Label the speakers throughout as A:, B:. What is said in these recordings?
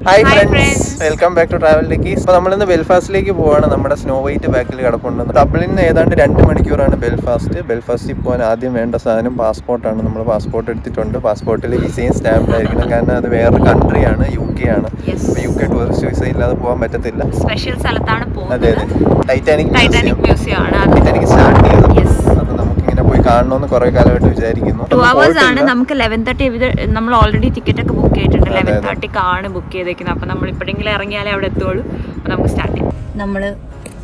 A: Hi friends, welcome back to Travel Techies. അപ്പോൾ നമ്മളിന്ന് ബെൽഫാസ്റ്റിലേക്ക് പോവാണ്. നമ്മുടെ സ്നോ വൈറ്റ് ബാക്കിൽ കിടപ്പുണ്ട്. ഡബ്ലിനിൽ നിന്ന് ഏതാണ്ട് 2 മണിക്കൂറാണ് ബെൽഫാസ്റ്റിൽ പോകാൻ ആദ്യം വേണ്ട സാധനം പാസ്പോർട്ടാണ്. നമ്മൾ പാസ്പോർട്ട് എടുത്തിട്ടുണ്ട്. പാസ്പോർട്ടിൽ വിസയും സ്റ്റാമ്പ് ആയിരിക്കണം, കാരണം അത് വേറൊരു കൺട്രിയാണ്, UK ആണ്. അപ്പോൾ UK ടൂറിസ്റ്റ് വിസ ഇല്ലാതെ പോകാൻ പറ്റത്തില്ല.
B: സ്പെഷ്യൽ സ്ഥലത്താണ് പോകുന്നത്.
A: അതെ, ടൈറ്റാനിക്
B: മ്യൂസിയം ആണ്.
A: ടൈറ്റാനിക് സ്റ്റാർട്ട് ചെയ്തത്. അപ്പോൾ നമുക്കിങ്ങനെ പോയി കാണണമെന്ന് കുറേ കാലമായിട്ട് വിചാരിക്കുന്നു.
B: 2 hours ആണ്. നമുക്ക് 11:30 നമ്മൾ ഓൾറെഡി ടിക്കറ്റ് ഒക്കെ ബുക്ക് ചെയ്തിട്ടുണ്ട്. 11:30 ബുക്ക് ചെയ്തേക്കുന്നത്. അപ്പോൾ നമ്മൾ ഇപ്പോഴെങ്കിലും ഇറങ്ങിയാലേ അവിടെ എത്തുള്ളൂ. അപ്പോൾ നമുക്ക് സ്റ്റാർട്ട് ചെയ്യാം. നമ്മൾ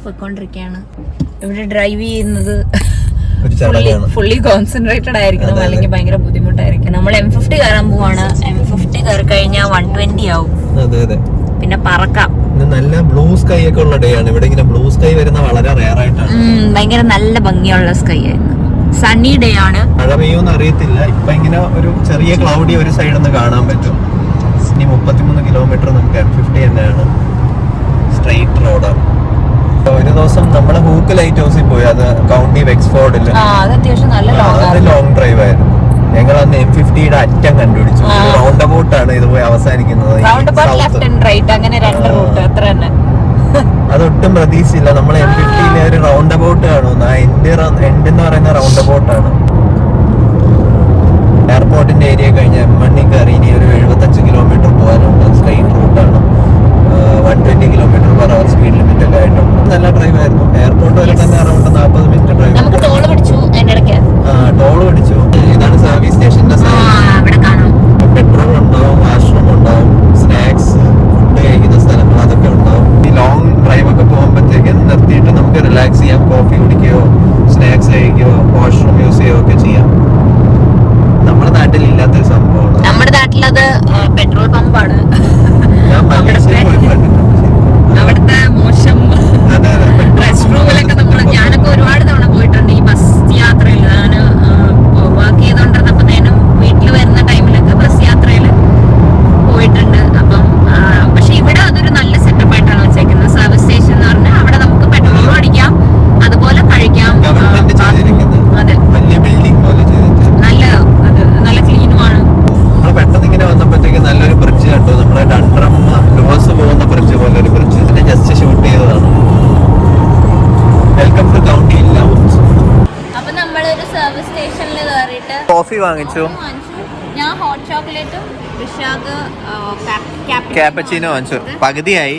B: പോയിക്കൊണ്ടിരിക്കുകയാണ്. ഇവിടെ ഡ്രൈവ് ചെയ്യുന്നത് ഫുള്ളി കോൺസെൻട്രേറ്റഡ് ആയിരിക്കണം, അല്ലെങ്കിൽ ഭയങ്കര ബുദ്ധിമുട്ടായിരിക്കും. നമ്മൾ M50 കയറാൻ പോവാണ്. M50 കയറി കഴിഞ്ഞാൽ 120 ആവും. പിന്നെ പറക്കാം.
A: നല്ല ബ്ലൂ സ്കൈ ഒക്കെ ഉള്ള ഡേ ആണ്. ഇവിടെ ഇങ്ങനെ ബ്ലൂ സ്കൈ വരുന്ന വളരെ റെയർ ആയിട്ടാണ്.
B: ഭയങ്കര നല്ല ഭംഗിയുള്ള സ്കൈ ആയിരുന്നു. സണ്ണി ഡേ ആണ്.
A: മഴ പെയ്യുമെന്ന് അറിയത്തില്ല. ഇപ്പൊ ഇങ്ങനെ ഒരു ചെറിയ ക്ലൗഡി ഒരു സൈഡിൽ നിന്ന് കാണാൻ പറ്റും. ഇനി 33 കിലോമീറ്റർ നമുക്ക് M50 തന്നെയാണ്. സ്ട്രെയിറ്റ് റോഡാണ്. ഒരു ദിവസം നമ്മള് ഹൂക്ക് ലൈറ്റ് ഹൗസിൽ പോയി. അത് കൗണ്ടി വെക്സ്ഫോർഡിൽ. അത് ലോങ് ഡ്രൈവ് ആയിരുന്നു. ഞങ്ങൾ അന്ന് M50യുടെ അറ്റം കണ്ടുപിടിച്ചു. റൗണ്ട് അബൌട്ട് ആണ് ഇത് പോയി അവസാനിക്കുന്നത്. അതൊട്ടും പ്രതീക്ഷയില്ല. നമ്മൾ M50യിലെ ഒരു റൗണ്ട് അബൌട്ട് കാണും. എൻഡ് എന്ന് പറയുന്ന റൗണ്ട് അബൌട്ട് ആണ്. എയർപോർട്ടിന്റെ ഏരിയ കഴിഞ്ഞ് M1 കയറി ഇനി ഒരു 75 കിലോമീറ്റർ പോകാനുണ്ട്. സ്ട്രെയിറ്റ് റൂട്ടാണ്. 120 km/h സ്പീഡ് ലിമിറ്റ് ഒക്കെ ആയിട്ടുണ്ട്. നല്ല ഡ്രൈവ് ആയിരുന്നു. എയർപോർട്ട് വരെ തന്നെ അറൗണ്ട് 40 മിനിറ്റ് ഡ്രൈവ്. ടോൾ പിടിച്ചു. ഇതാണ് സർവീസ് സ്റ്റേഷന്റെ പെട്രോൾ ഉണ്ടാവും, വാഷ്റൂം ഉണ്ടാവും, സ്നാക്സ്, ഫുഡ് കഴിക്കുന്ന സ്ഥലങ്ങൾ അതൊക്കെ ഉണ്ടാവും. ഈ ലോങ് ഡ്രൈവ് ഒക്കെ പോകുമ്പോഴത്തേക്കും നിർത്തിയിട്ട് നമുക്ക് റിലാക്സ് ചെയ്യാം. കോഫി കുടിക്കുകയോ സ്നാക്സ് കഴിക്കുകയോ വാഷ്റൂം യൂസ് ചെയ്യുകയോ ഒക്കെ ചെയ്യാം. നമ്മുടെ നാട്ടിൽ ഇല്ലാത്തൊരു സംഭവമാണ്.
B: നമ്മുടെ നാട്ടിലത് പെട്രോൾ പമ്പാണ്.
A: ഞാൻ മലേഷ്യയിൽ പോയിട്ടുണ്ട്.
B: അവിടുത്തെ മോശം റെസ്റ്റ് റൂമിലൊക്കെ ഞാനൊക്കെ ഒരുപാട് തവണ പോയിട്ടുണ്ട് ഈ ബസ് യാത്രയിൽ. ഞാൻ വർക്ക് ചെയ്തോണ്ടിരുന്നപ്പോഴത്തേനും വീട്ടിൽ വരുന്ന ടൈമിലൊക്കെ ബസ് യാത്രയിൽ പോയിട്ടുണ്ട്. അപ്പം പക്ഷെ ഇവിടെ അതൊരു നല്ല സെറ്റപ്പ് ആയിട്ടാണ് വെച്ചേക്കുന്നത്. സർവീസ് സ്റ്റേഷൻ എന്ന് പറഞ്ഞാൽ അവിടെ നമുക്ക് പെട്രോളും അടിക്കാം, അതുപോലെ കഴിക്കാം. അതെ, നല്ല ക്ലീനുമാണ്.
A: പെട്ടെന്ന് ഇങ്ങനെ വന്നപ്പോഴത്തേക്ക് നല്ലൊരു ബ്രിഡ്ജ് കണ്ടു. നമ്മുടെ ഡൺഡ്രം ഡോസ് പോകുന്ന ബ്രിഡ്ജ് പോലെ ഒരു ബ്രിഡ്ജ്. അതിനെ ജസ്റ്റ് ഷൂട്ട് ചെയ്തതാണ്. Welcome to County Lounge.
B: അപ്പൊ നമ്മളൊരു സർവീസ് സ്റ്റേഷനിൽ കയറിയിട്ട്
A: കോഫി വാങ്ങിച്ചു.
B: ഞാൻ ഹോട്ട് ചോക്ലേറ്റും
A: ക്യാപ്പച്ചീനോ വാങ്ങിച്ചു. പകുതിയായി.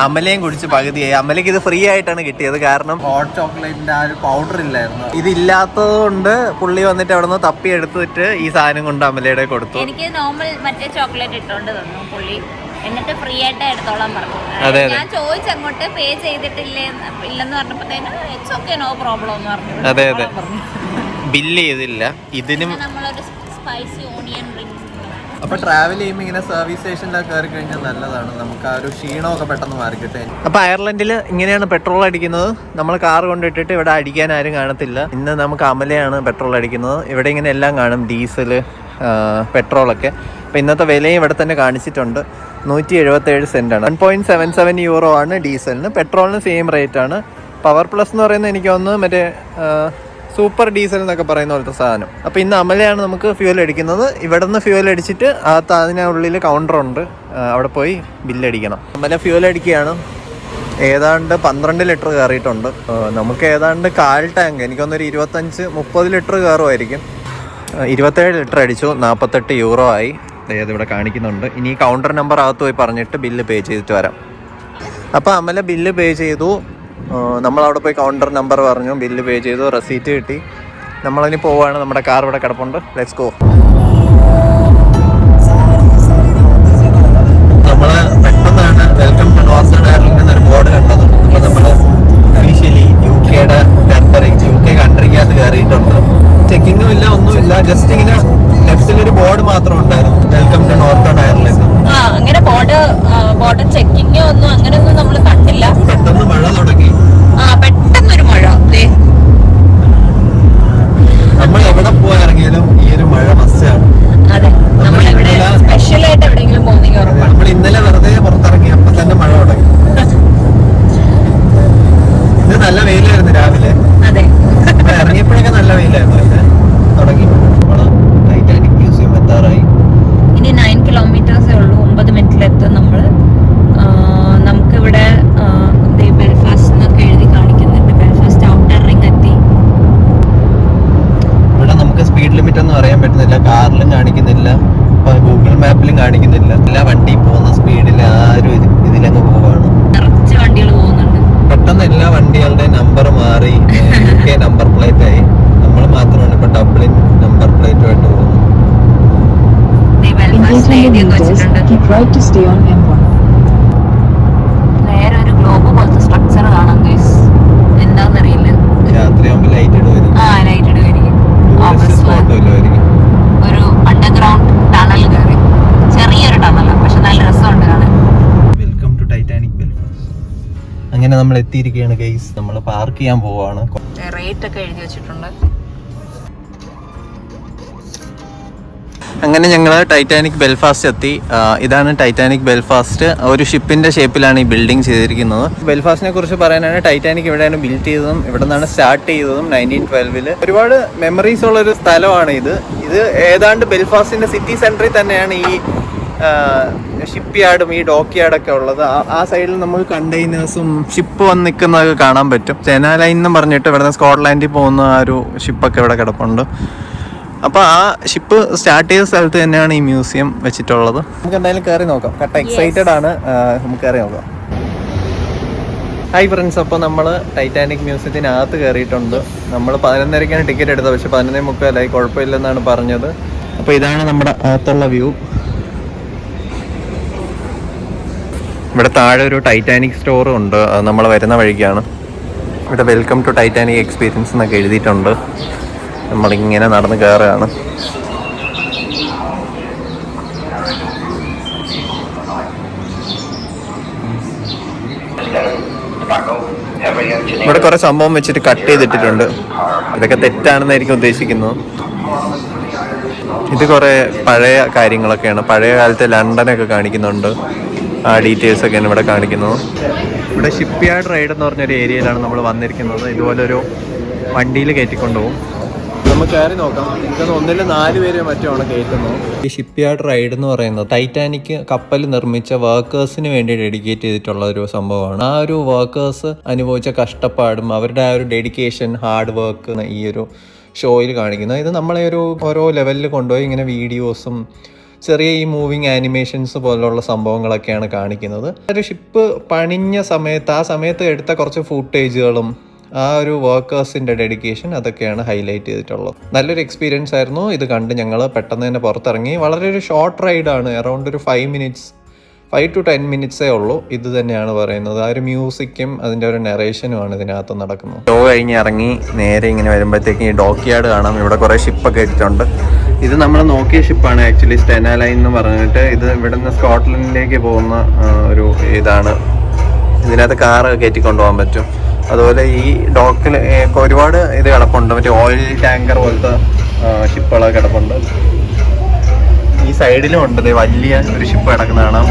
A: അമലയും കുടിച്ച് പകുതിയായി. അമലയ്ക്ക് ഇത് ഫ്രീ ആയിട്ടാണ് കിട്ടിയത്, കാരണം ഹോട്ട് ചോക്ലേറ്റിന്റെ ആ ഒരു പൗഡർ ഇല്ലായിരുന്നു. ഇതില്ലാത്തത് കൊണ്ട് പുള്ളി വന്നിട്ട് അവിടെ നിന്ന് തപ്പി എടുത്തിട്ട് ഈ സാധനം കൊണ്ട് അമലയുടെ കൊടുത്തു.
B: എനിക്ക് നോർമൽ മറ്റേ ചോക്ലേറ്റ് ഇട്ടോണ്ട് തന്നു പുള്ളി. എന്നിട്ട് ഫ്രീ ആയിട്ട് എടുത്തോളാൻ പറഞ്ഞു. ഞാൻ ചോദിച്ചങ്ങോട്ട് പേ ചെയ്തിട്ടില്ലെന്ന് പറഞ്ഞപ്പോഴത്തേനും ഇറ്റ്സ് ഓക്കെ, നോ പ്രോബ്ലം എന്ന് പറഞ്ഞു.
A: അതെ, ബില്ല് ചെയ്തില്ല. ഇതിനും
B: നമ്മളൊരു സ്പൈസി ഓണിയൻ റിംഗ്.
A: അപ്പൊ ട്രാവൽ ചെയ്യുമ്പോൾ ഇങ്ങനെ സർവീസ് സ്റ്റേഷനിലൊക്കെ കയറി കഴിഞ്ഞാൽ നല്ലതാണ്. നമുക്ക് ആ ഒരു ക്ഷീണമൊക്കെ പെട്ടെന്ന് മാറി കിട്ടും. അപ്പൊ അയർലൻഡിൽ ഇങ്ങനെയാണ് പെട്രോൾ അടിക്കുന്നത്. നമ്മൾ കാർ കൊണ്ടിട്ടിട്ട് ഇവിടെ അടിക്കാൻ ആരും കാണത്തില്ല. ഇന്ന് നമുക്ക് അമലയാണ് പെട്രോൾ അടിക്കുന്നത്. ഇവിടെ ഇങ്ങനെ എല്ലാം കാണും, ഡീസൽ, പെട്രോളൊക്കെ. അപ്പോൾ ഇന്നത്തെ വിലയും ഇവിടെ തന്നെ കാണിച്ചിട്ടുണ്ട്. 177 സെൻറ്റാണ്. 1.77 യൂറോ ആണ് ഡീസലിന്. പെട്രോളിന് സെയിം റേറ്റ് ആണ്. പവർ പ്ലസ് എന്ന് പറയുന്നത് എനിക്ക് തോന്നുന്നു മറ്റേ സൂപ്പർ ഡീസൽ എന്നൊക്കെ പറയുന്ന പോലത്തെ സാധനം. അപ്പോൾ ഇന്ന് അമലയാണ് നമുക്ക് ഫ്യൂൽ അടിക്കുന്നത്. ഇവിടെ നിന്ന് ഫ്യൂൽ അടിച്ചിട്ട് അതിനുള്ളിൽ കൗണ്ടറുണ്ട്, അവിടെ പോയി ബില്ലടിക്കണം. അമല ഫ്യൂൽ അടിക്കുകയാണ്. ഏതാണ്ട് 12 ലിറ്റർ കയറിയിട്ടുണ്ട്. നമുക്ക് ഏതാണ്ട് 1/4 ടാങ്ക്, എനിക്കൊന്നൊരു 25-30 ലിറ്റർ കയറുമായിരിക്കും. 27 ലിറ്റർ അടിച്ചു. 48 യൂറോ ആയി. ഇവിടെ കാണിക്കുന്നുണ്ട്. ഇനി കൗണ്ടർ നമ്പർ അകത്ത് പോയി പറഞ്ഞിട്ട് ബില്ല് പേ ചെയ്തിട്ട് വരാം. അപ്പോൾ അമല ബില്ല് പേ ചെയ്തു. നമ്മളവിടെ പോയി കൗണ്ടർ നമ്പർ പറഞ്ഞു, ബില്ല് പേ ചെയ്തു, റെസീറ്റ് കിട്ടി. നമ്മളതിന് പോവുകയാണ്. നമ്മുടെ കാർ ഇവിടെ കിടപ്പുണ്ട്. Let's go. നമ്മൾ പെട്ടെന്നാണ് വെൽക്കം ടു നോർത്തേൺ അയർലൻഡ് എന്നൊരു ബോർഡ് കണ്ടത്. അപ്പോൾ നമ്മൾ ഒഫീഷ്യലി UK കൺട്രിക്കകത്ത് കയറിയിട്ടുണ്ട്. ചെക്കിങ്ങും ഇല്ല, ഒന്നുമില്ല. ജസ്റ്റ് ഇങ്ങനെ ലെഫ്റ്റിലൊരു ബോർഡ് മാത്രം ഉണ്ടായിരുന്നു, വെൽക്കം ടു നോർത്തേൺ അയർലൻഡ്.
B: അങ്ങനെ ബോർഡ് ചെക്കിങ്ങോ ഒന്നും അങ്ങനെയൊന്നും നമ്മൾ കണ്ടില്ല.
A: പെട്ടെന്ന് മഴ തുടങ്ങി.
B: പെട്ടെന്നൊരു മഴ.
A: നമ്മൾ എവിടെ പോയി ഇറങ്ങിയാലും ഈ ഒരു മഴ മസ്റ്റാണ്.
B: സ്പെഷ്യൽ ആയിട്ട് എവിടെയെങ്കിലും പോകുന്നെങ്കിൽ
A: നമ്മൾ ഇന്നലെ വെറുതെ പുറത്തിറങ്ങി, അപ്പൊ തന്നെ മഴ തുടങ്ങി. ഇത് നല്ല വെയിലായിരുന്നു രാവിലെ. ഇറങ്ങിയപ്പോഴൊക്കെ നല്ല വെയിലായിരുന്നു. തുടങ്ങി കാറിലും കാണിക്കുന്നില്ല, ഗൂഗിൾ മാപ്പിലും കാണിക്കുന്നില്ല. എല്ലാ വണ്ടിയും പോകുന്ന സ്പീഡിൽ ആരും ഇതിലങ്ങ് പോവാണ്.
B: നിറച്ച് വണ്ടികൾ പോകുന്നുണ്ട്.
A: പെട്ടെന്ന് എല്ലാ വണ്ടികളുടെ നമ്പർ മാറി UK നമ്പർ പ്ലേറ്റ് ആയി. നമ്മൾ മാത്രമാണ് ഇപ്പൊ ഡബ്ലിൻ നമ്പർ പ്ലേറ്റുമായിട്ട് പോകുന്നത്.
B: നേരെ ഒരു ഗ്ലോബ് പോലത്തെ സ്ട്രക്ചർ കാണാം ഗൈസ്. എന്താന്നറിയില്ല.
A: രാത്രിയാകുമ്പോൾ ലൈറ്റ് ഇടുമായിരിക്കും.
B: ആ ലൈറ്റ് ഇടുമായിരിക്കും. ഒരു അണ്ടർഗ്രൗണ്ട് ടണൽ കയറി, ചെറിയൊരു ടണലാണ്, പക്ഷെ നല്ല രസമുണ്ട് കാണാൻ.
A: Welcome to Titanic Belfast. അങ്ങനെ നമ്മൾ എത്തിയിരിക്കുകയാണ് ഗൈസ്. നമ്മൾ പാർക്ക് ചെയ്യാൻ പോവാണ്.
B: റേറ്റ് ഒക്കെ എഴുതി വെച്ചിട്ടുണ്ട്.
A: അങ്ങനെ ഞങ്ങൾ ടൈറ്റാനിക് ബെൽഫാസ്റ്റ് എത്തി. ഇതാണ് ടൈറ്റാനിക് ബെൽഫാസ്റ്റ്. ഒരു ഷിപ്പിന്റെ ഷേപ്പിലാണ് ഈ ബിൽഡിംഗ് ചെയ്തിരിക്കുന്നത്. ബെൽഫാസ്റ്റിനെ കുറിച്ച് പറയാനാണ്, ടൈറ്റാനിക് ഇവിടെയാണ് ബിൽഡ് ചെയ്തതും ഇവിടെ നിന്നാണ് സ്റ്റാർട്ട് ചെയ്തതും 1912. ഒരുപാട് മെമ്മറീസ് ഉള്ള ഒരു സ്ഥലമാണ് ഇത്. ഏതാണ്ട് ബെൽഫാസ്റ്റിന്റെ സിറ്റി സെന്ററിൽ തന്നെയാണ് ഈ ഷിപ്പ് യാർഡും ഈ ഡോക്ക് യാർഡൊക്കെ ഉള്ളത്. ആ സൈഡിൽ നമുക്ക് കണ്ടെയ്നേഴ്സും ഷിപ്പ് വന്ന് നിൽക്കുന്നതൊക്കെ കാണാൻ പറ്റും. ചെന ലൈൻ എന്ന് പറഞ്ഞിട്ട് ഇവിടുന്ന് സ്കോട്ട്ലാൻഡിൽ പോകുന്ന ആ ഒരു ഷിപ്പൊക്കെ ഇവിടെ കിടപ്പുണ്ട്. അപ്പോൾ ആ ഷിപ്പ് സ്റ്റാർട്ട് ചെയ്ത സ്ഥലത്ത് തന്നെയാണ് ഈ മ്യൂസിയം വെച്ചിട്ടുള്ളത്. നമുക്ക് എന്തായാലും കയറി നോക്കാം. കട്ട എക്സൈറ്റഡ് ആണ്. നമുക്ക് കയറി നോക്കാം. ഹായ് ഫ്രണ്ട്സ്, അപ്പോൾ നമ്മൾ ടൈറ്റാനിക് മ്യൂസിയത്തിനകത്ത് കയറിയിട്ടുണ്ട്. നമ്മൾ 11:30 ടിക്കറ്റ് എടുത്തത്, പക്ഷെ 11:45 കുഴപ്പമില്ലെന്നാണ് പറഞ്ഞത്. അപ്പോൾ ഇതാണ് നമ്മുടെ അകത്തുള്ള വ്യൂ. ഇവിടെ താഴെ ഒരു ടൈറ്റാനിക് സ്റ്റോറും ഉണ്ട്. അത് നമ്മൾ വരുന്ന വഴിക്കാണ്. ഇവിടെ വെൽക്കം ടു ടൈറ്റാനിക് എക്സ്പീരിയൻസ് എന്നൊക്കെ എഴുതിയിട്ടുണ്ട്. നമ്മളിങ്ങനെ നടന്ന് കയറുകയാണ്. ഇവിടെ കുറെ സംഭവം വെച്ചിട്ട് കട്ട് ചെയ്തിട്ടിട്ടുണ്ട്. ഇതൊക്കെ തെറ്റാണെന്നായിരിക്കും ഉദ്ദേശിക്കുന്നത്. ഇത് കുറെ പഴയ കാര്യങ്ങളൊക്കെയാണ്. പഴയ കാലത്തെ ലണ്ടനൊക്കെ കാണിക്കുന്നുണ്ട്. ആ ഡീറ്റെയിൽസ് ഒക്കെയാണ് ഇവിടെ കാണിക്കുന്നത്. ഇവിടെ ഷിപ്പ് യാർഡ് റൈഡ് എന്ന് പറഞ്ഞൊരു ഏരിയയിലാണ് നമ്മൾ വന്നിരിക്കുന്നത്. ഇതുപോലൊരു വണ്ടിയിൽ കയറ്റിക്കൊണ്ടുപോകും. നമുക്ക് കയറി നോക്കാം. എനിക്കൊന്ന് 1-4 പേര് മറ്റുമാണ് കയറ്റുന്നത്. ഈ ഷിപ്പ് യാർഡ് റൈഡ് എന്ന് പറയുന്നത് ടൈറ്റാനിക് കപ്പൽ നിർമ്മിച്ച വർക്കേഴ്സിന് വേണ്ടി ഡെഡിക്കേറ്റ് ചെയ്തിട്ടുള്ള ഒരു സംഭവമാണ്. ആ ഒരു വർക്കേഴ്സ് അനുഭവിച്ച കഷ്ടപ്പാടും അവരുടെ ആ ഒരു ഡെഡിക്കേഷൻ, ഹാർഡ് വർക്ക് ഈ ഒരു ഷോയിൽ കാണിക്കുന്നത്. ഇത് നമ്മളെ ഓരോ ലെവലിൽ കൊണ്ടുപോയി ഇങ്ങനെ വീഡിയോസും ചെറിയ ഈ മൂവിങ് ആനിമേഷൻസ് പോലുള്ള സംഭവങ്ങളൊക്കെയാണ് കാണിക്കുന്നത്. ഒരു ഷിപ്പ് പണിഞ്ഞ സമയത്ത്, ആ സമയത്ത് എടുത്ത കുറച്ച് ഫൂട്ടേജുകളും ആ ഒരു വർക്കേഴ്സിൻ്റെ ഡെഡിക്കേഷൻ അതൊക്കെയാണ് ഹൈലൈറ്റ് ചെയ്തിട്ടുള്ളത്. നല്ലൊരു എക്സ്പീരിയൻസ് ആയിരുന്നു. ഇത് കണ്ട് ഞങ്ങൾ പെട്ടെന്ന് തന്നെ പുറത്തിറങ്ങി. വളരെ ഒരു ഷോർട്ട് റൈഡാണ്. അറൗണ്ട് ഒരു 5 to 10 മിനിറ്റ്സേ ഉള്ളൂ. ഇത് തന്നെയാണ് പറയുന്നത്. ആ ഒരു മ്യൂസിക്കും അതിൻ്റെ ഒരു നെറേഷനുമാണ് ഇതിനകത്ത് നടക്കുന്നത്. ഷോ കഴിഞ്ഞ് ഇറങ്ങി നേരെ ഇങ്ങനെ വരുമ്പോഴത്തേക്കും ഈ ഡോക്ക് യാർഡ് കാണാം. ഇവിടെ കുറേ ഷിപ്പൊക്കെ ഇട്ടിട്ടുണ്ട്. ഇത് നമ്മൾ നോക്കിയ ഷിപ്പാണ് ആക്ച്വലി, സ്റ്റെന ലൈൻ എന്ന് പറഞ്ഞിട്ട്. ഇത് ഇവിടുന്ന് സ്കോട്ട്ലൻഡിലേക്ക് പോകുന്ന ഒരു ഇതാണ്. ഇതിനകത്ത് കാറ് കയറ്റിക്കൊണ്ടുപോകാൻ പറ്റും. അതുപോലെ ഈ ഡോക്കിൽ ഒരുപാട് ഇത് കിടപ്പുണ്ട്. മറ്റേ ഓയിൽ ടാങ്കർ പോലത്തെ ഷിപ്പുകളൊക്കെ കിടപ്പുണ്ട്. ഈ സൈഡിലും ഉണ്ട് വലിയ ഒരു ഷിപ്പ് കിടക്കുന്ന കാണാം.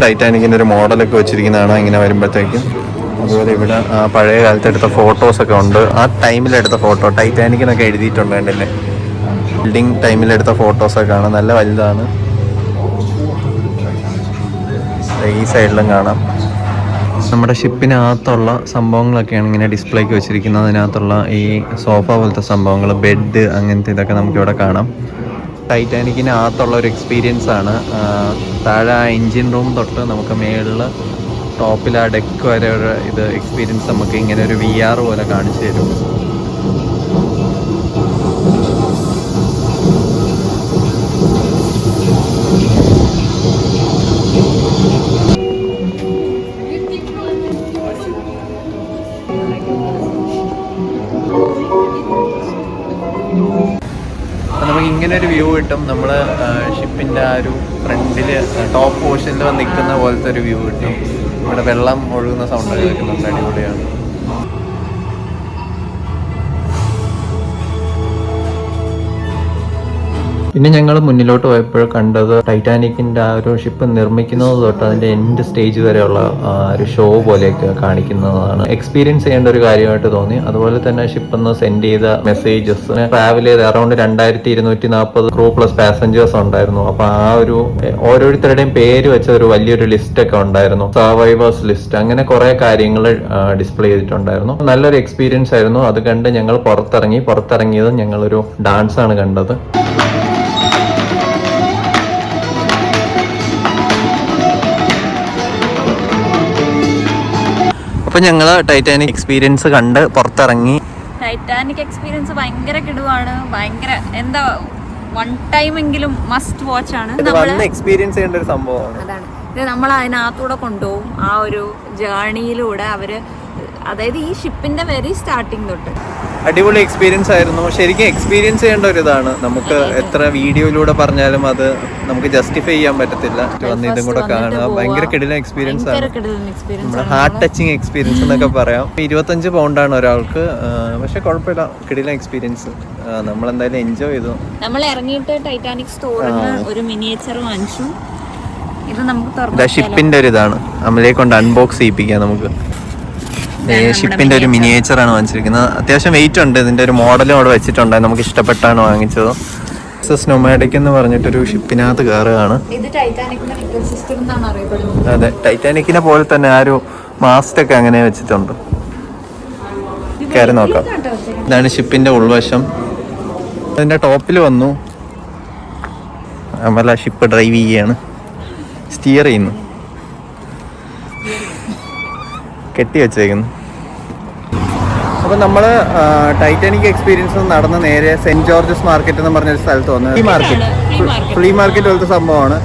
A: ടൈറ്റാനിക്കിൻ്റെ ഒരു മോഡലൊക്കെ വെച്ചിരിക്കുന്നതാണ് ഇങ്ങനെ വരുമ്പോഴത്തേക്കും. അതുപോലെ ഇവിടെ പഴയ കാലത്ത് എടുത്ത ഫോട്ടോസൊക്കെ ഉണ്ട്. ആ ടൈമിലെടുത്ത ഫോട്ടോ ടൈറ്റാനിക്കിനൊക്കെ എഴുതിയിട്ടുണ്ട്. കണ്ടില്ലേ, ബിൽഡിംഗ് ടൈമിലെടുത്ത ഫോട്ടോസൊക്കെ കാണാം. നല്ല വലുതാണ്. ഈ സൈഡിലും കാണാം. നമ്മുടെ ഷിപ്പിനകത്തുള്ള സംഭവങ്ങളൊക്കെയാണ് ഇങ്ങനെ ഡിസ്പ്ലേക്ക് വെച്ചിരിക്കുന്നത്. അതിനകത്തുള്ള ഈ സോഫ പോലത്തെ സംഭവങ്ങൾ, ബെഡ്, അങ്ങനത്തെ ഇതൊക്കെ നമുക്കിവിടെ കാണാം. ടൈറ്റാനിക്കിനകത്തുള്ള ഒരു എക്സ്പീരിയൻസ് ആണ്. താഴെ ആ എൻജിൻ റൂം തൊട്ട് നമുക്ക് മേളിൽ ടോപ്പിൽ ആ ഡെക്ക് വരെ ഒരു ഇത് എക്സ്പീരിയൻസ് നമുക്ക് ഇങ്ങനെ ഒരു VR പോലെ കാണിച്ചു തരും. നമുക്ക് ഇങ്ങനെ ഒരു വ്യൂ കിട്ടും. നമ്മൾ ഷിപ്പിൻ്റെ ആ ഒരു ഫ്രണ്ടിൽ ടോപ്പ് പോർഷനിൽ നിൽക്കുന്ന പോലത്തെ ഒരു വ്യൂ കിട്ടും. ഇവിടെ വെള്ളം ഒഴുകുന്ന സൗണ്ടൊക്കെ കേൾക്കുന്നുണ്ട്. അടിപൊളിയാണ്. പിന്നെ ഞങ്ങൾ മുന്നിലോട്ട് പോയപ്പോൾ കണ്ടത് ടൈറ്റാനിക്കിന്റെ ആ ഒരു ഷിപ്പ് നിർമ്മിക്കുന്നത് തൊട്ട് അതിന്റെ എൻഡ് സ്റ്റേജ് വരെയുള്ള ഒരു ഷോ പോലെയൊക്കെ കാണിക്കുന്നതാണ്. എക്സ്പീരിയൻസ് ചെയ്യേണ്ട ഒരു കാര്യമായിട്ട് തോന്നി. അതുപോലെ തന്നെ ഷിപ്പ് ഒന്ന് സെൻഡ് ചെയ്ത മെസ്സേജസ് ട്രാവൽ ചെയ്ത് അറൌണ്ട് 2240 ക്രൂ പ്ലസ് പാസഞ്ചേഴ്സ് ഉണ്ടായിരുന്നു. അപ്പൊ ആ ഒരു ഓരോരുത്തരുടെയും പേര് വെച്ച ഒരു വലിയൊരു ലിസ്റ്റ് ഒക്കെ ഉണ്ടായിരുന്നു, സർവൈവേഴ്സ് ലിസ്റ്റ്. അങ്ങനെ കുറെ കാര്യങ്ങൾ ഡിസ്പ്ലേ ചെയ്തിട്ടുണ്ടായിരുന്നു. നല്ലൊരു എക്സ്പീരിയൻസ് ആയിരുന്നു. അത് കണ്ട് ഞങ്ങൾ പുറത്തിറങ്ങിയത് ഞങ്ങളൊരു ഡാൻസ് ആണ് കണ്ടത്. അപ്പൊ ഞങ്ങള് ടൈറ്റാനിക് എക്സ്പീരിയൻസ് കണ്ട് പുറത്തിറങ്ങി.
B: ടൈറ്റാനിക് എക്സ്പീരിയൻസ് ഭയങ്കര കിടുവാണ്. ഭയങ്കര എന്താ വൺ ടൈം എങ്കിലും മസ്റ്റ് വാച്ച് ആണ്.
A: എക്സ്പീരിയൻസ് ചെയ്യേണ്ട ഒരു സംഭവമാണ്.
B: അതാണ് ഇത്. നമ്മൾ അതിനകത്തൂടെ കൊണ്ടുപോകും ആ ഒരു ജേർണിയിലൂടെ അവര്. അതായത് ഈ ഷിപ്പിന്റെ വെരി സ്റ്റാർട്ടിങ് തൊട്ട്
A: അടിപൊളി എക്സ്പീരിയൻസ് ആയിരുന്നു. ശരിക്കും എക്സ്പീരിയൻസ് ചെയ്യേണ്ട ഒരു ഇതാണ്. നമുക്ക് എത്ര വീഡിയോയിലൂടെ പറഞ്ഞാലും അത് നമുക്ക് ജസ്റ്റിഫൈ ചെയ്യാൻ പറ്റത്തില്ല. വന്ന് ഇതും കൂടെ കാണുക ഭയങ്കര കിടിലൻ എക്സ്പീരിയൻസ് ആണ്. നമ്മുടെ ഹാർട്ട് ടച്ചിങ് എക്സ്പീരിയൻസ് എന്നൊക്കെ പറയാം. 25 പൗണ്ടാണ് ഒരാൾക്ക്. പക്ഷെ കുഴപ്പമില്ല, കിടിലൻ എക്സ്പീരിയൻസ്. നമ്മളെന്തായാലും എൻജോയ് ചെയ്തു.
B: നമ്മൾ ഇറങ്ങിയിട്ട് ടൈറ്റാനിക് സ്റ്റോറിന് ഒരു മിനിയേച്ചർ വാങ്ങിച്ചു. ഇത് നമുക്ക്
A: ഷിപ്പിന്റെ ഒരു ഇതാണ്. അമലയെ കൊണ്ട് അൺബോക്സ് ചെയ്യിപ്പിക്കാം നമുക്ക്. ഷിപ്പിന്റെ ഒരു മിനിയേച്ചർ ആണ് വാങ്ങിച്ചിരിക്കുന്നത്. അത്യാവശ്യം വെയിറ്റ് ഉണ്ട്. ഇതിന്റെ ഒരു മോഡലും അവിടെ വെച്ചിട്ടുണ്ടായി. നമുക്ക് ഇഷ്ടപ്പെട്ടാണ് വാങ്ങിച്ചത്. നൊമാഡിക് എന്ന് പറഞ്ഞിട്ടൊരു ഷിപ്പിനകത്ത് കയറുകയാണ്. അതെ, ടൈറ്റാനിക്കിനെ പോലെ തന്നെ ആ ഒരു മാസ്റ്റ് ഒക്കെ അങ്ങനെ വെച്ചിട്ടുണ്ട്. കയറി നോക്കാം. ഇതാണ് ഷിപ്പിന്റെ ഉൾവശം. അതിന്റെ ടോപ്പിൽ വന്നു. അമല ഷിപ്പ് ഡ്രൈവ് ചെയ്യാണ്, സ്റ്റിയർ ചെയ്യുന്നു, കെട്ടി വെച്ചേക്കുന്നു. അപ്പൊ നമ്മള് ടൈറ്റാനിക് എക്സ്പീരിയൻസ് നടന്ന് നേരെ സെന്റ് ജോർജസ് മാർക്കറ്റ് എന്ന് പറഞ്ഞൊരു സ്ഥലത്ത് വന്നു. ഫ്ലീ മാർക്കറ്റ് പോലത്തെ സംഭവമാണ്.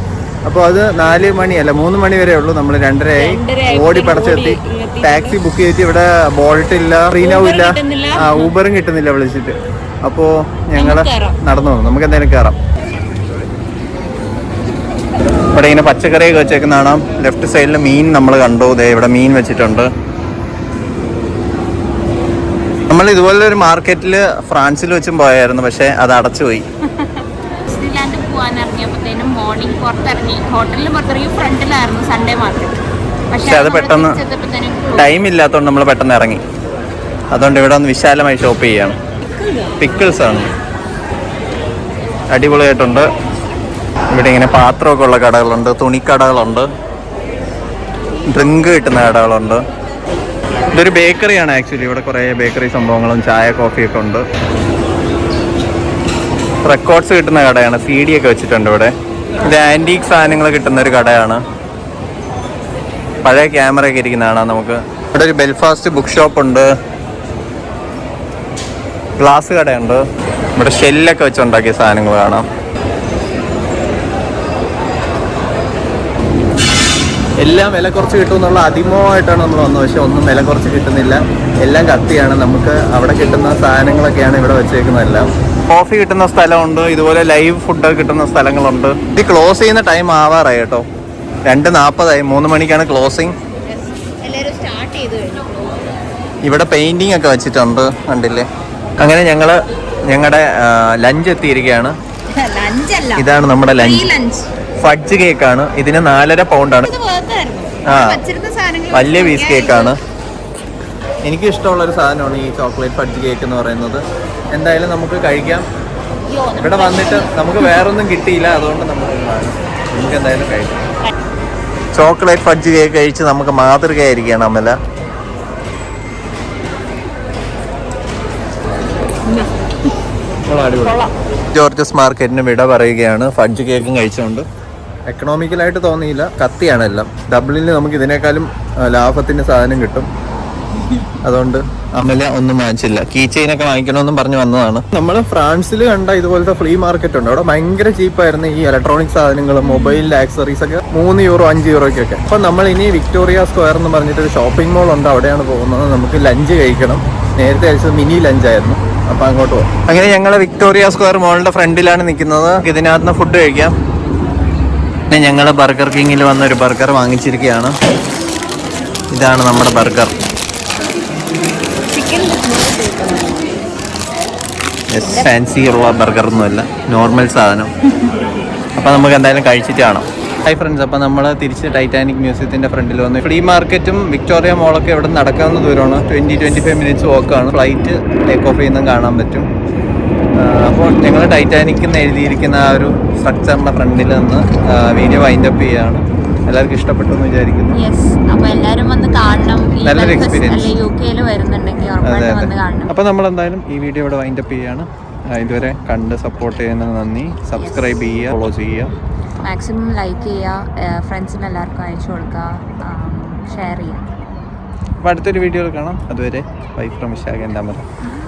A: അപ്പോൾ അത് 4 മണിയല്ല 3 മണി വരെ ഉള്ളൂ. നമ്മൾ 2:30 ഓടി പടച്ചെത്തി. ടാക്സി ബുക്ക് ചെയ്തിട്ട് ഇവിടെ ബോൾട്ട് ഇല്ല, റീനോ ഇല്ല, ഊബറും കിട്ടുന്നില്ല വിളിച്ചിട്ട്. അപ്പോൾ ഞങ്ങൾ നടന്നു വന്നു. നമുക്ക് എന്തായാലും കയറാം. ഇവിടെ ഇങ്ങനെ പച്ചക്കറിയൊക്കെ വെച്ചേക്കുന്ന കാണാം. ലെഫ്റ്റ് സൈഡിൽ മീൻ നമ്മൾ കണ്ടു. ഇവിടെ മീൻ വെച്ചിട്ടുണ്ട്. നമ്മൾ ഇതുപോലെ ഒരു മാർക്കറ്റിൽ ഫ്രാൻസിൽ വെച്ചും പോയായിരുന്നു, പക്ഷെ അത് അടച്ചുപോയി.
B: ഡിസ്നിലാൻഡ് പോകാൻ ഇറങ്ങിയപ്പോഴത്തേനും മോർണിംഗ് പുറത്തിറങ്ങി. ഹോട്ടലിൽ പുറത്തിറങ്ങി ഫ്രണ്ടിലായിരുന്നു സൺഡേ മാർക്കറ്റ്.
A: പക്ഷെ അത് പെട്ടെന്ന് ടൈം ഇല്ലാത്തതുകൊണ്ട് നമ്മൾ പെട്ടെന്ന് ഇറങ്ങി. അതുകൊണ്ട് ഇവിടെ ഒന്ന് വിശാലമായി ഷോപ്പ് ചെയ്യാണ്. പിക്കിൾസ് ആണ്, അടിപൊളിയായിട്ടുണ്ട്. ഇവിടെ ഇങ്ങനെ പാത്രമൊക്കെ ഉള്ള കടകളുണ്ട്, തുണിക്കടകളുണ്ട്, ഡ്രിങ്ക് കിട്ടുന്ന കടകളുണ്ട്. ഇതൊരു ബേക്കറിയാണ് ആക്ച്വലി. ഇവിടെ കുറേ ബേക്കറി സംഭവങ്ങളും ചായ കോഫിയൊക്കെ ഉണ്ട്. റെക്കോർഡ്സ് കിട്ടുന്ന കടയാണ്. CD ഒക്കെ വെച്ചിട്ടുണ്ട് ഇവിടെ. ഇത് ആൻറ്റീക് സാധനങ്ങൾ കിട്ടുന്ന ഒരു കടയാണ്. പഴയ ക്യാമറയൊക്കെ ഇരിക്കുന്നതാണ് നമുക്ക്. ഇവിടെ ഒരു ബെൽഫാസ്റ്റ് ബുക്ക് ഷോപ്പ് ഉണ്ട്, ഗ്ലാസ് കടയുണ്ട്. ഇവിടെ ഷെല്ലൊക്കെ വെച്ചുണ്ടാക്കിയ സാധനങ്ങൾ കാണാം. എല്ലാം വില കുറച്ച് കിട്ടുമെന്നുള്ള അതിമോഹമായിട്ടാണ് നമ്മൾ വന്നത്. പക്ഷെ ഒന്നും വില കുറച്ച് കിട്ടുന്നില്ല. എല്ലാം കത്തിയാണ്. നമുക്ക് അവിടെ കിട്ടുന്ന സാധനങ്ങളൊക്കെയാണ് ഇവിടെ വെച്ചേക്കുന്നതെല്ലാം. കോഫി കിട്ടുന്ന സ്ഥലമുണ്ട്, ഇതുപോലെ ലൈവ് ഫുഡ് കിട്ടുന്ന സ്ഥലങ്ങളുണ്ട്. ഇത് ക്ലോസ് ചെയ്യുന്ന ടൈം ആവാറായി കേട്ടോ. 2:40 3 മണിക്കാണ് ക്ലോസിങ്. ഇവിടെ പെയിന്റിംഗ് ഒക്കെ വെച്ചിട്ടുണ്ട്, കണ്ടില്ലേ. അങ്ങനെ ഞങ്ങളുടെ ലഞ്ച് എത്തിയിരിക്കുകയാണ്. ഇതാണ് നമ്മുടെ ലഞ്ച്. ഫഡ്ജ് കേക്കാണ്. ഇതിന് 4.5 പൗണ്ടാണ്. വലിയ പീസ് കേക്കാണ്. എനിക്ക് ഇഷ്ടമുള്ളൊരു സാധനമാണ് ഈ ചോക്ലേറ്റ് ഫഡ്ജ് കേക്ക് എന്ന് പറയുന്നത്. എന്തായാലും നമുക്ക് കഴിക്കാം. ഇവിടെ വന്നിട്ട് നമുക്ക് വേറൊന്നും കിട്ടിയില്ല, അതുകൊണ്ട് നമുക്ക് എന്തായാലും കഴിക്കാം. ചോക്ലേറ്റ് ഫഡ്ജ് കേക്ക് കഴിച്ച് നമുക്ക് മാതൃകയായിരിക്കുകയാണ് അമല. ജോർജസ് മാർക്കറ്റിന് വിട പറയുകയാണ്. ഫഡ്ജ് കേക്കും കഴിച്ചുകൊണ്ട് എക്കണോമിക്കലായിട്ട് തോന്നിയില്ല. കത്തിയാണ് എല്ലാം. ഡബ്ലിനിൽ നമുക്ക് ഇതിനേക്കാളും ലാഭത്തിന് സാധനം കിട്ടും. അതുകൊണ്ട് അമല ഒന്നും വാങ്ങിച്ചില്ല. കീ ചെയിനൊക്കെ വാങ്ങിക്കണമെന്നും പറഞ്ഞു വന്നതാണ്. നമ്മൾ ഫ്രാൻസിൽ കണ്ട ഇതുപോലത്തെ ഫ്ലീ മാർക്കറ്റ് ഉണ്ട്. അവിടെ ഭയങ്കര ചീപ്പായിരുന്നു ഈ ഇലക്ട്രോണിക് സാധനങ്ങളും മൊബൈലിന്റെ ആക്സറീസ് ഒക്കെ. 3 യൂറോ 5 യൂറോയ്ക്കൊക്കെ. അപ്പം നമ്മൾ ഇനി വിക്ടോറിയ സ്ക്വയർ എന്ന് പറഞ്ഞിട്ടൊരു ഷോപ്പിംഗ് മോൾ ഉണ്ട്, അവിടെയാണ് പോകുന്നത്. നമുക്ക് ലഞ്ച് കഴിക്കണം. നേരത്തെ കഴിച്ചത് മിനി ലഞ്ചായിരുന്നു. അപ്പൊ അങ്ങോട്ട് പോകും. അങ്ങനെ ഞങ്ങൾ വിക്ടോറിയ സ്ക്വയർ മോളിന്റെ ഫ്രണ്ടിലാണ് നിൽക്കുന്നത്. ഇതിനകത്ത് ഫുഡ് കഴിക്കാം. പിന്നെ ഞങ്ങൾ ബർഗർ കിങ്ങിൽ വന്നൊരു ബർഗർ വാങ്ങിച്ചിരിക്കുകയാണ്. ഇതാണ് നമ്മുടെ ബർഗർ. ഫാൻസി ഉള്ള ബർഗറൊന്നുമല്ല, നോർമൽ സാധനം. അപ്പോൾ നമുക്ക് എന്തായാലും കഴിച്ചിട്ട് കാണാം. ഹായ് ഫ്രണ്ട്സ്, അപ്പോൾ നമ്മൾ തിരിച്ച് ടൈറ്റാനിക് മ്യൂസിയത്തിൻ്റെ ഫ്രണ്ടിൽ വന്നു. ഫ്ലീ മാർക്കറ്റും വിക്ടോറിയ മോളൊക്കെ ഇവിടെ നടക്കാവുന്ന ദൂരമാണ്. 20-25 മിനിറ്റ്സ് വാക്കാണ്. ഫ്ലൈറ്റ് ടേക്ക് ഓഫ് ചെയ്യുന്നതും കാണാൻ പറ്റും. അപ്പോൾ ഞങ്ങൾ ടൈറ്റാനിക് എന്ന് എഴുതിയിരിക്കുന്ന ആ ഒരു സ്ട്രക്ചറിൻ്റെ ഫ്രണ്ടിൽ നിന്ന് വീഡിയോ വൈൻഡ് അപ്പ് ചെയ്യുകയാണ്. എല്ലാവർക്കും ഇഷ്ടപ്പെട്ടു എന്ന് വിചാരിക്കുന്നു.
B: അപ്പോൾ എല്ലാവരും വന്ന് കാണണം.
A: നല്ലൊരു എക്സ്പീരിയൻസ്.
B: യുകെയിൽ വരുന്നുണ്ടെങ്കിൽ ഉറപ്പായിട്ടും വന്ന് കാണണം.
A: അപ്പോൾ നമ്മൾ എന്തായാലും ഈ വീഡിയോ ഇവിടെ വൈൻഡ് അപ്പ് ചെയ്യുകയാണ്. ഇതുവരെ കണ്ട് സപ്പോർട്ട് ചെയ്യുന്നത് നന്ദി. സബ്സ്ക്രൈബ് ചെയ്യുക, ഫോളോ ചെയ്യുക,
B: മാക്സിമം ലൈക്ക് ചെയ്യുക, ഫ്രണ്ട്സിന് എല്ലാവർക്കും അയച്ചു കൊടുക്കുക, ഷെയർ ചെയ്യുക.
A: അപ്പോൾ അടുത്തൊരു വീഡിയോയിൽ കാണാം. അതുവരെ ബൈ ഫ്രം വിശാഖ. എന്താ പറയുക?